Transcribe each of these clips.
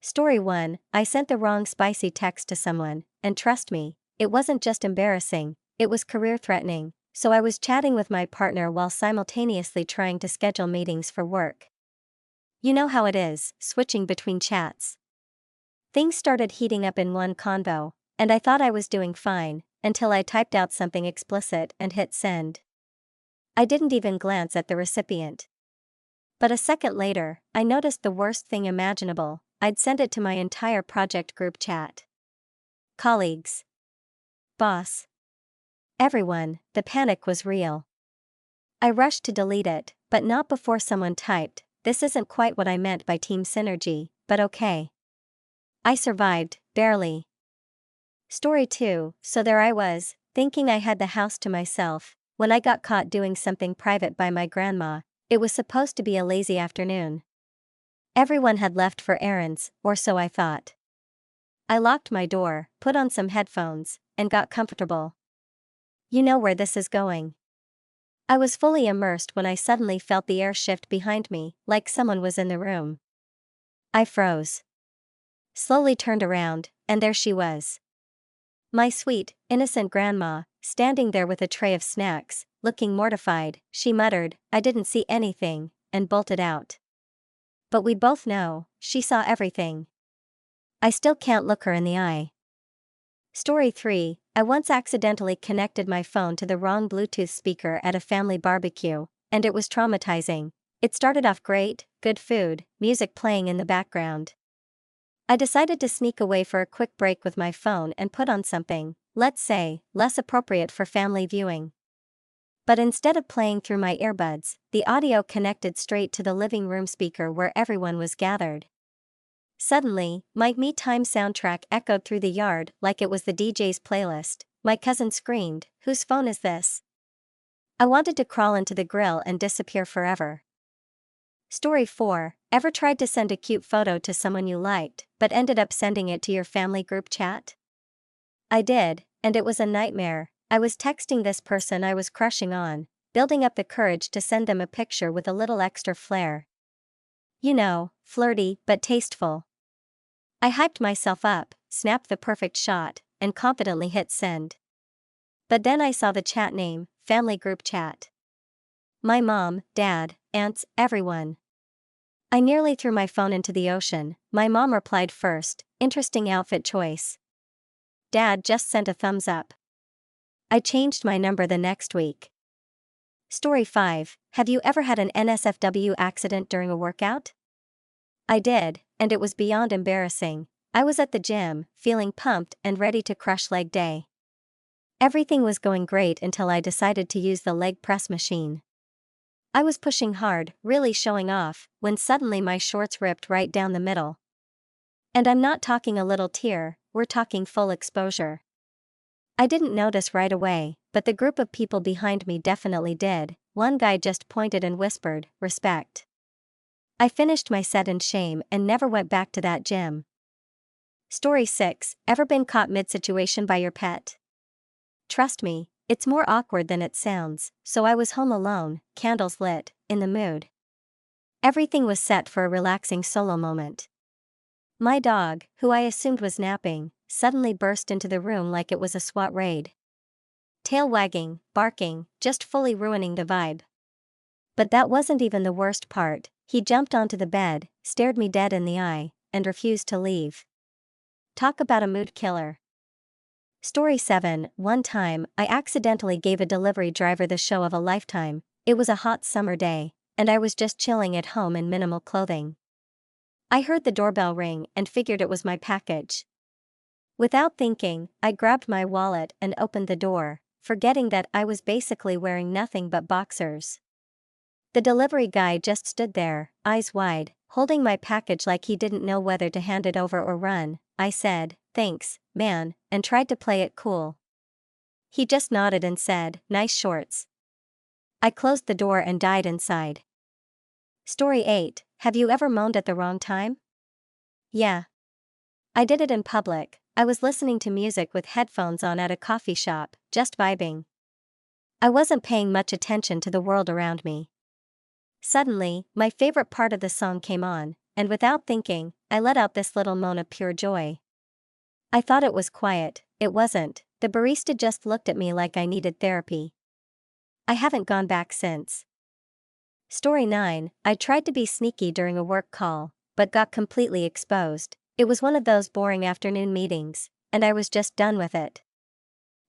Story 1. I sent the wrong spicy text to someone, and trust me, it wasn't just embarrassing, it was career-threatening, so I was chatting with my partner while simultaneously trying to schedule meetings for work. You know how it is, switching between chats. Things started heating up in one convo, and I thought I was doing fine, until I typed out something explicit and hit send. I didn't even glance at the recipient. But a second later, I noticed the worst thing imaginable. I'd sent it to my entire project group chat. Colleagues. Boss. Everyone. The panic was real. I rushed to delete it, but not before someone typed, "This isn't quite what I meant by team synergy, but okay." I survived, barely. Story 2. So there I was, thinking I had the house to myself, when I got caught doing something private by my grandma. It was supposed to be a lazy afternoon. Everyone had left for errands, or so I thought. I locked my door, put on some headphones, and got comfortable. You know where this is going. I was fully immersed when I suddenly felt the air shift behind me, like someone was in the room. I froze. Slowly turned around, and there she was. My sweet, innocent grandma, standing there with a tray of snacks, looking mortified. She muttered, "I didn't see anything," and bolted out. But we both know, she saw everything. I still can't look her in the eye. Story 3. I once accidentally connected my phone to the wrong Bluetooth speaker at a family barbecue, and it was traumatizing. It started off great, good food, music playing in the background. I decided to sneak away for a quick break with my phone and put on something, let's say, less appropriate for family viewing. But instead of playing through my earbuds, the audio connected straight to the living room speaker where everyone was gathered. Suddenly, my Me Time soundtrack echoed through the yard like it was the DJ's playlist. My cousin screamed, "Whose phone is this?" I wanted to crawl into the grill and disappear forever. Story 4. Ever tried to send a cute photo to someone you liked, but ended up sending it to your family group chat? I did, and it was a nightmare. I was texting this person I was crushing on, building up the courage to send them a picture with a little extra flair. You know, flirty but tasteful. I hyped myself up, snapped the perfect shot, and confidently hit send. But then I saw the chat name, family group chat. My mom, dad, aunts, everyone. I nearly threw my phone into the ocean. My mom replied first, "Interesting outfit choice." Dad just sent a thumbs up. I changed my number the next week. Story 5. Have you ever had an NSFW accident during a workout? I did, and it was beyond embarrassing. I was at the gym, feeling pumped and ready to crush leg day. Everything was going great until I decided to use the leg press machine. I was pushing hard, really showing off, when suddenly my shorts ripped right down the middle. And I'm not talking a little tear, we're talking full exposure. I didn't notice right away, but the group of people behind me definitely did. One guy just pointed and whispered, "Respect." I finished my set in shame and never went back to that gym. Story 6. Ever been caught mid-situation by your pet? Trust me, it's more awkward than it sounds. So I was home alone, candles lit, in the mood. Everything was set for a relaxing solo moment. My dog, who I assumed was napping, suddenly burst into the room like it was a SWAT raid. Tail wagging, barking, just fully ruining the vibe. But that wasn't even the worst part. He jumped onto the bed, stared me dead in the eye, and refused to leave. Talk about a mood killer. Story 7. One time, I accidentally gave a delivery driver the show of a lifetime. It was a hot summer day, and I was just chilling at home in minimal clothing. I heard the doorbell ring and figured it was my package. Without thinking, I grabbed my wallet and opened the door, forgetting that I was basically wearing nothing but boxers. The delivery guy just stood there, eyes wide, holding my package like he didn't know whether to hand it over or run. I said, "Thanks, man," and tried to play it cool. He just nodded and said, "Nice shorts." I closed the door and died inside. Story 8. Have you ever moaned at the wrong time? Yeah. I did it in public. I was listening to music with headphones on at a coffee shop, just vibing. I wasn't paying much attention to the world around me. Suddenly, my favorite part of the song came on. and without thinking, I let out this little moan of pure joy. I thought it was quiet, it wasn't. The barista just looked at me like I needed therapy. I haven't gone back since. Story 9. I tried to be sneaky during a work call, but got completely exposed. It was one of those boring afternoon meetings, and I was just done with it.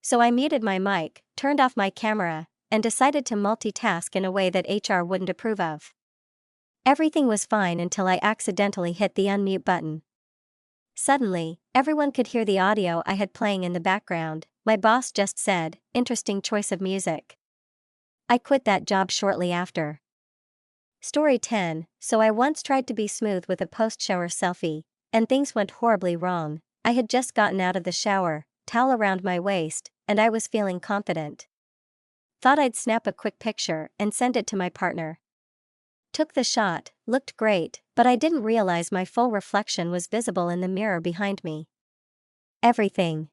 So I muted my mic, turned off my camera, and decided to multitask in a way that HR wouldn't approve of. Everything was fine until I accidentally hit the unmute button. Suddenly, everyone could hear the audio I had playing in the background. My boss just said, "Interesting choice of music." I quit that job shortly after. Story 10. So I once tried to be smooth with a post-shower selfie, and things went horribly wrong. I had just gotten out of the shower, towel around my waist, and I was feeling confident. Thought I'd snap a quick picture and send it to my partner. Took the shot, looked great, but I didn't realize my full reflection was visible in the mirror behind me. Everything.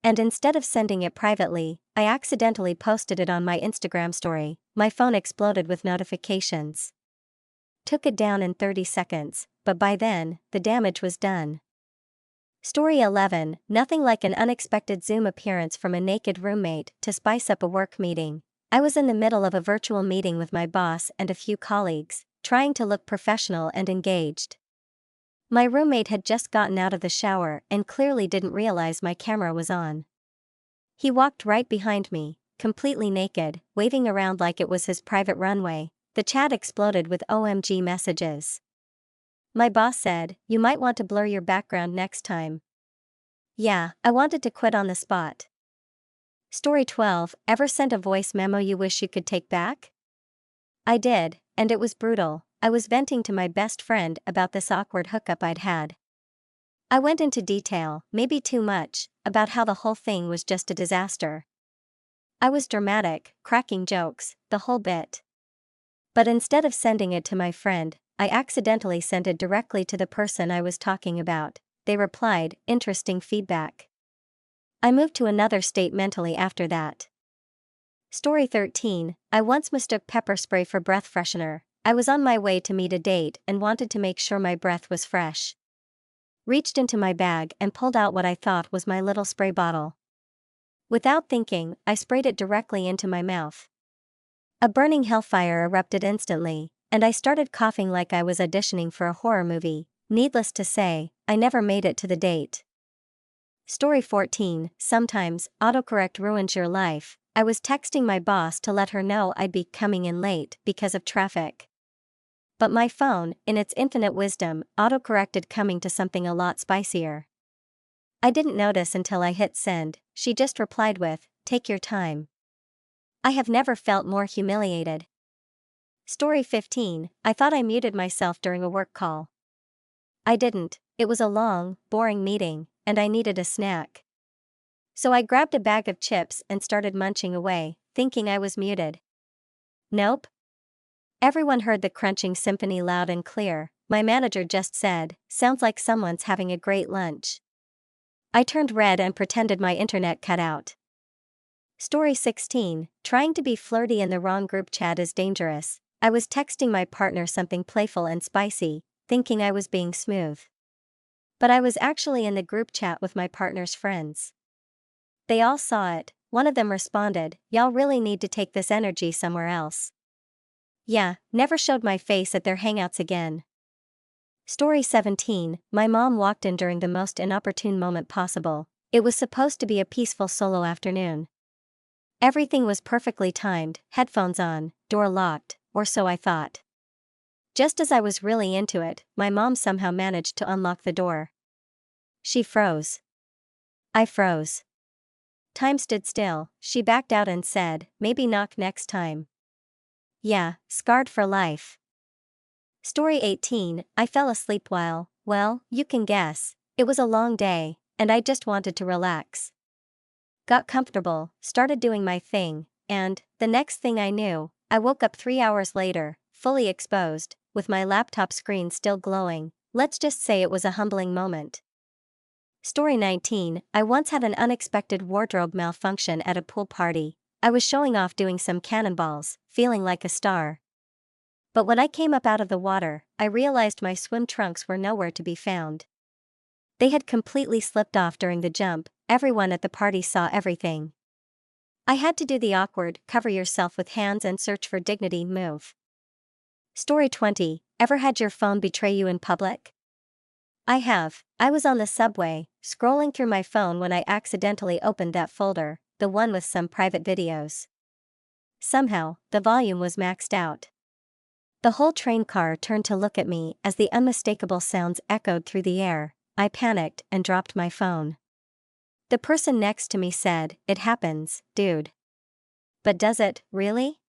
And instead of sending it privately, I accidentally posted it on my Instagram story. My phone exploded with notifications. Took it down in 30 seconds, but by then, the damage was done. Story 11. Nothing like an unexpected Zoom appearance from a naked roommate to spice up a work meeting. I was in the middle of a virtual meeting with my boss and a few colleagues, trying to look professional and engaged. My roommate had just gotten out of the shower and clearly didn't realize my camera was on. He walked right behind me, completely naked, waving around like it was his private runway. The chat exploded with OMG messages. My boss said, "You might want to blur your background next time." Yeah, I wanted to quit on the spot. Story 12. Ever sent a voice memo you wish you could take back? I did, and it was brutal. I was venting to my best friend about this awkward hookup I'd had. I went into detail, maybe too much, about how the whole thing was just a disaster. I was dramatic, cracking jokes, the whole bit. But instead of sending it to my friend, I accidentally sent it directly to the person I was talking about. They replied, "Interesting feedback." I moved to another state mentally after that. Story 13. I once mistook pepper spray for breath freshener. I was on my way to meet a date and wanted to make sure my breath was fresh. Reached into my bag and pulled out what I thought was my little spray bottle. Without thinking, I sprayed it directly into my mouth. A burning hellfire erupted instantly, and I started coughing like I was auditioning for a horror movie. Needless to say, I never made it to the date. Story 14. Sometimes, autocorrect ruins your life. I was texting my boss to let her know I'd be coming in late because of traffic. But my phone, in its infinite wisdom, autocorrected coming to something a lot spicier. I didn't notice until I hit send. She just replied with, "Take your time." I have never felt more humiliated. Story 15. I thought I muted myself during a work call. I didn't. It was a long, boring meeting, and I needed a snack. So I grabbed a bag of chips and started munching away, thinking I was muted. Nope. Everyone heard the crunching symphony loud and clear. My manager just said, "Sounds like someone's having a great lunch." I turned red and pretended my internet cut out. Story 16. Trying to be flirty in the wrong group chat is dangerous. I was texting my partner something playful and spicy, thinking I was being smooth. But I was actually in the group chat with my partner's friends. They all saw it. One of them responded, "Y'all really need to take this energy somewhere else." Yeah, never showed my face at their hangouts again. Story 17. My mom walked in during the most inopportune moment possible. It was supposed to be a peaceful solo afternoon. Everything was perfectly timed, headphones on, door locked, or so I thought. Just as I was really into it, my mom somehow managed to unlock the door. She froze. I froze. Time stood still. She backed out and said, "Maybe knock next time." Yeah, scarred for life. Story 18. I fell asleep while, well, you can guess. It was a long day, and I just wanted to relax. Got comfortable, started doing my thing, and, the next thing I knew, I woke up 3 hours later, fully exposed, with my laptop screen still glowing. Let's just say it was a humbling moment. Story 19. I once had an unexpected wardrobe malfunction at a pool party. I was showing off doing some cannonballs, feeling like a star. But when I came up out of the water, I realized my swim trunks were nowhere to be found. They had completely slipped off during the jump. Everyone at the party saw everything. I had to do the awkward, cover yourself with hands and search for dignity move. Story 20. Ever had your phone betray you in public? I have. I was on the subway, scrolling through my phone when I accidentally opened that folder, the one with some private videos. Somehow, the volume was maxed out. The whole train car turned to look at me as the unmistakable sounds echoed through the air. I panicked and dropped my phone. The person next to me said, "It happens, dude." But does it, really?